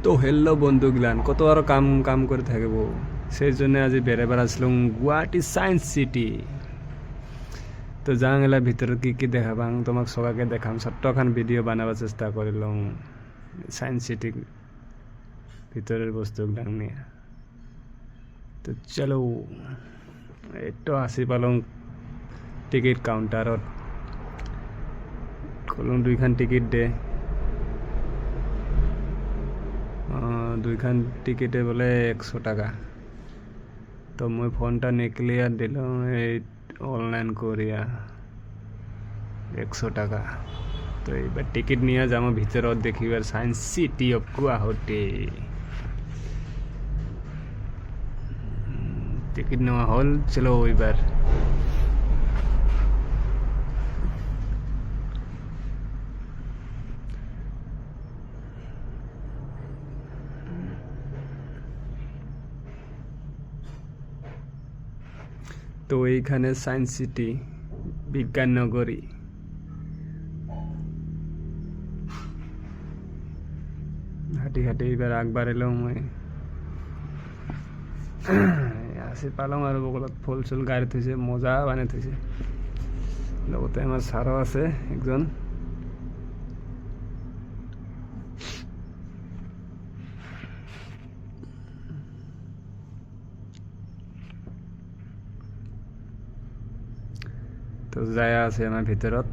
তো হেল্লো বন্ধুগিলান কত আর কাম কাম করে থাকব সেই জন্য আজ বেড়াবার আসলাম গুয়াহাটি সায়েন্স সিটি। তো জাংলা ভিতরে কি কি দেখাবাং তোমাক সবাইকে দেখাম ছোট্টখান ভিডিও বানাবার চেষ্টা করিলাম সায়েন্স সিটি ভিতরের বস্তুগুলান নিয়ে। তো চলো একটু আসি পালং টিকিট কাউন্টারত কলম দুইখান টিকিট দে দুইখান টিকিটে বলে 100 টাকা। তো মই ফোনটা নিক্লিয়ার দিলাম এই অনলাইন করিয়া 100 টাকা। তো এইবার টিকিট নিয়ে যাম ভিতরত দেখিবার science city of Guwahati. Ticket নেওয়া হল, চলো এবার তো এইখানে সায়েন্স সিটি বিজ্ঞান নগরী। হাঁটি হাঁটি এবার আগবার এলাম মই আসি পালাম আর বগলত ফুল চুল গাড়ি থৈছে মজা বানাই থৈছে। লগতে আমার ছারও আছে একজন। তো যাই আছে আমার ভিতরত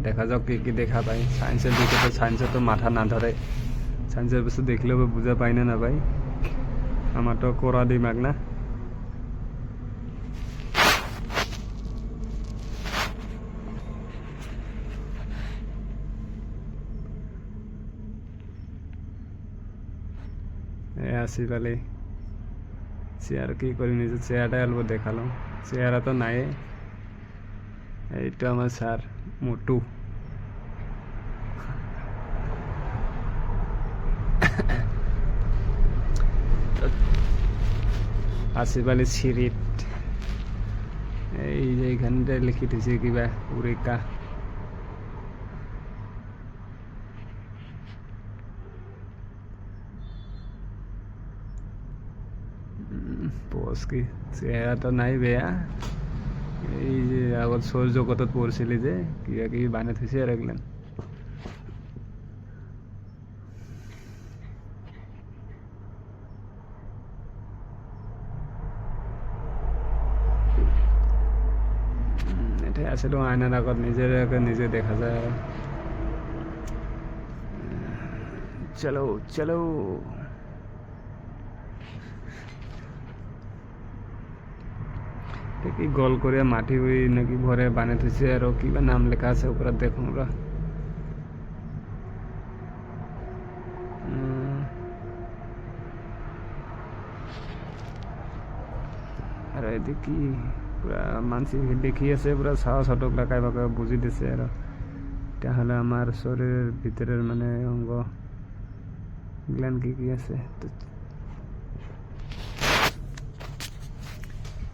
দেখা যাক কি কি দেখা পাই। সায়েন্সের দিকে তো সায়েন্সের তো মাথা না ধরে, সায়েন্সের বস্তু দেখলেও বুঝা পাই না না ভাই, আমার তো কোরা দিমাগ না। আসি পালে চেয়ার কি করি নিজে চেয়ারটাই অল্প দেখালাম, চেয়ারা তো নাই। এইটা আমার স্যার মোটু। আসি পালে সিরিট এই যে এইখানটা লিখি থৈছে কিবা উরেকা। পোস কি চেহারাটা নাই বেয়া। এই যে আগত সৌর জগতত পড়ছিলি যে কিবা কিবি বানাই থৈছে আর এগুলান। এটাই আসলে আয়নার আগত নিজের নিজে দেখা যায়। চলো চলো কি গোল করে মাটি ওই নাকি ভরে বানিয়ে থৈছে আর কিবা নাম লেখা আছে উপরে দেখো আমরা। আর এদিকে কি পুরা মানসিক দেখি আছে পুরা সাহস হটক লাগাই বাঁকা বুঝি দিছে আর তাহলে আমার শরীরের ভিতরের মানে অঙ্গ গ্ল্যান কি কি আছে। তো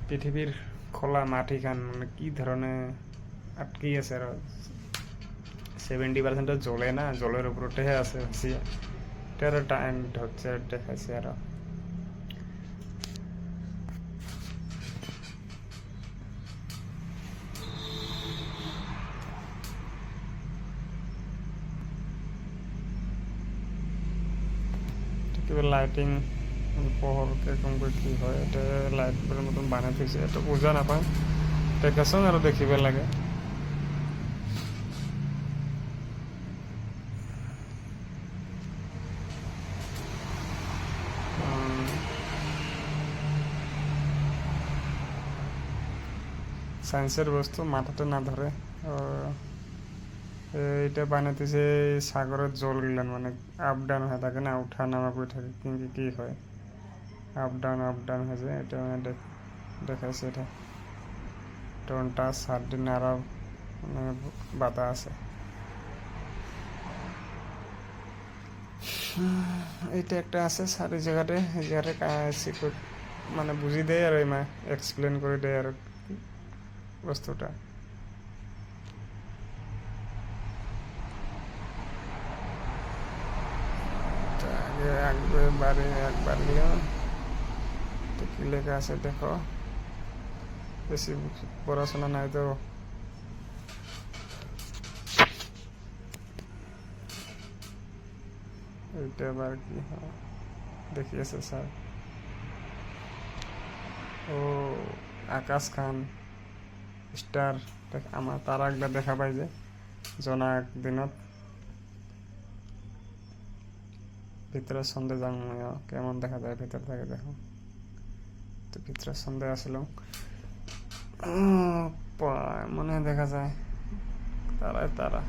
পৃথিবীর খোলা মাটি খান মানে কি ধরনের আটকে আছে আর 70% জলে না, জলের উপর উঠে আছে এটারও টাইম হচ্ছে দেখাচ্ছে আর লাইটিং পহর কিরকম করে কি হয় এটা লাইটের মতন বানাই দিয়েছে, এটা বোঝা না পায় দেখাচ্ছেন আরো দেখিবার লাগে। সায়েন্সের বস্তু মাথাটা না ধরে এটা বানাইতেছে সাগরের জল গিলান মানে আপ ডাউন হয়ে থাকে না, উঠা নামা করে থাকে কিন্তু কি হয় আপ ডাউন হয়েছে এটা মানে দেখাচ্ছে। এটা টনটা সার্ডিন আরব মানে বাতা আছে। এইটা একটা আছে সারি জায়গাতে, এই জায়গাটা সিকিউর মানে বুঝি দেয় আর মা এক্সপ্লেন করে দেয় আর বস্তুটা। আগে একবার তো কি লেখা আছে দেখো, বেশি পড়াশোনা নাই তো। এইটা আবার কি দেখিয়েছে স্যার? ও আকাশ খান স্টার, আমার তারা একবার দেখা পাই যে জনাক দিনত ভিতরের সন্ধে যাং কেমন দেখা যায় ভিতর থেকে, দেখো তো ভিতরের সন্ধে আসলাম মনে দেখা যায় তারাই তারা।